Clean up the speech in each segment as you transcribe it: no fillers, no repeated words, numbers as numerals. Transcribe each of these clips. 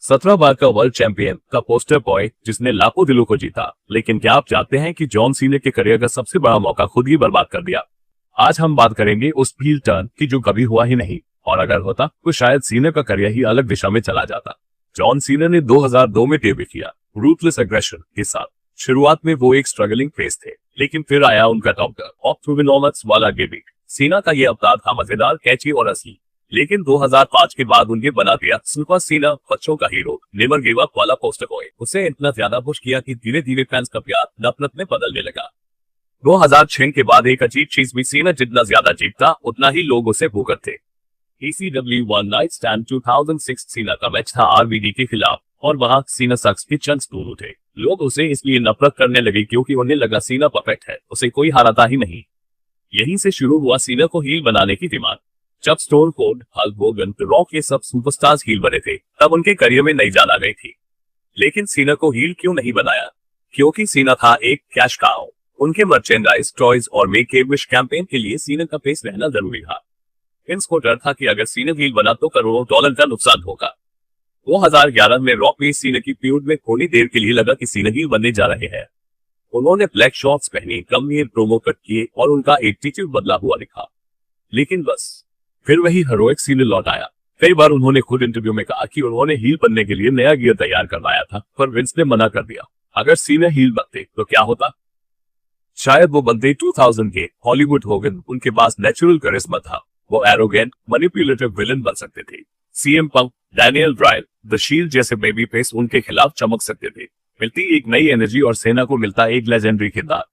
17 बार का world champion का poster boy जिसने लाखों दिलों को जीता। लेकिन क्या आप जानते हैं कि जॉन सीना के करियर का सबसे बड़ा मौका खुद ही बर्बाद कर दिया। आज हम बात करेंगे उस हील टर्न की जो कभी हुआ ही नहीं, और अगर होता तो शायद सीना का करियर ही अलग दिशा में चला जाता। जॉन सीना ने 2002 में डेब्यू किया रूथलेस एग्रेशन के साथ। शुरुआत में वो एक स्ट्रगलिंग फेस थे, लेकिन फिर आया उनका डॉक्टर ऑप्टोविनोमस वाला गिमिक। सीना का ये अवतार था मजेदार, कैची और असली, लेकिन 2005 के बाद उनके बना दिया सुपर सीना बच्चों का हीरो नेवर गिव अप वाला पोस्टर बॉय। उसे इतना ज्यादा पुश किया कि धीरे धीरे फैंस का प्यार नफरत में बदलने लगा। 2006 के बाद एक अजीब चीज भी, सीना जितना ज्यादा जीतता उतना ही लोग उसे भूखते थे। ECW वन नाइट स्टैंड 2006 सीना का मैच था RVD के खिलाफ, और वहां सीना सक्स के चांस दोनों थे। लोग उसे इसलिए नफरत करने लगे क्योंकि उन्हें लगा सीना परफेक्ट है, उसे कोई हराता ही नहीं। यहीं से शुरू हुआ सीना को हील बनाने की डिमांड। जब stone cold, Hulk Hogan, rock के सब सुपरस्टार्स हील बने थे, तब उनके करियर में नई जान आ गई थी। लेकिन सीना को हील क्यों नहीं बनाया? क्योंकि सीना था एक कैश काउ। उनके मर्चेंडाइज, टॉयज और मेक ए विश कैंपेन के लिए सीना का फेस रहना जरूरी था। फिंस को डर था कि अगर सीना हील बना तो करोड़ों डॉलर का नुकसान होगा। 2011 में रॉक में सीना की फ्यूड में थोड़ी देर के लिए लगा कि सीना हील बनने जा रहे हैं। उन्होंने ब्लैक शॉर्ट्स पहनी, गंभीर प्रोमो कट किए और उनका एटीट्यूड बदला हुआ दिखा। लेकिन बस फिर वही हीरोइक सीना लौट आया। कई बार उन्होंने खुद इंटरव्यू में कहा कि उन्होंने हील बनने के लिए नया गियर तैयार करवाया था, पर विंस ने मना कर दिया। अगर सीना हील बनते तो क्या होता? शायद वो बनते 2000 के हॉलीवुड होगन। उनके पास नेचुरल करिश्मा था, वो एरोगेंट, मैनिपुलेटिव विलन बन सकते थे। CM punk, Daniel Bryan, the shield जैसे बेबी फेस उनके खिलाफ चमक सकते थे। मिलती एक नई एनर्जी और सेना को मिलता एक लेजेंडरी किरदार।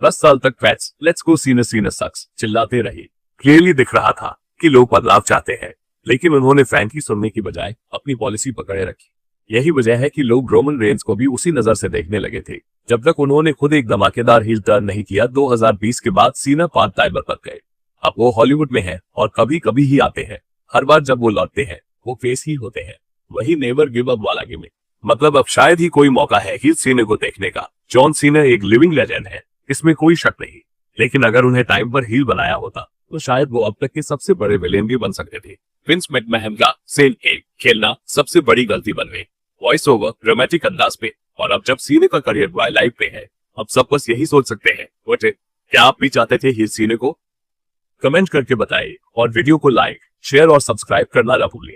10 साल तक फैंस लेट्स गो सीना, सीना सक्स चिल्लाते रहे। क्लियरली दिख रहा था कि लोग बदलाव चाहते हैं, लेकिन उन्होंने फैन की सुनने की बजाय अपनी पॉलिसी पकड़े रखी। यही वजह है कि लोग रोमन रेंज को भी उसी नजर से देखने लगे थे, जब तक उन्होंने खुद एक धमाकेदार हील टर्न नहीं किया। 2020 के बाद सीना पार्ट टाइमर पर गए। अब वो हॉलीवुड में हैं और कभी कभी ही आते हैं। हर बार जब वो लौटते हैं वो फेस ही होते हैं। वही नेवर गिव अप वाला गिमिक। मतलब अब शायद ही कोई मौका है हील सीना को देखने का। जॉन सीना एक लिविंग लेजेंड है, इसमें कोई शक नहीं, लेकिन अगर उन्हें टाइम पर हील बनाया होता तो शायद वो अब तक के सबसे बड़े विलेन भी बन सकते थे। विंस मैकमैहन का सेल खेलना सबसे बड़ी गलती बन गई, वॉइस ओवर ड्रामेटिक अंदाज पे। और अब जब सीने का करियर लाइव पे है, अब सब बस यही सोच सकते हैं, बट क्या आप भी चाहते थे हील सीने को? कमेंट करके बताइए और वीडियो को लाइक, शेयर और सब्सक्राइब करना ना भूलिए।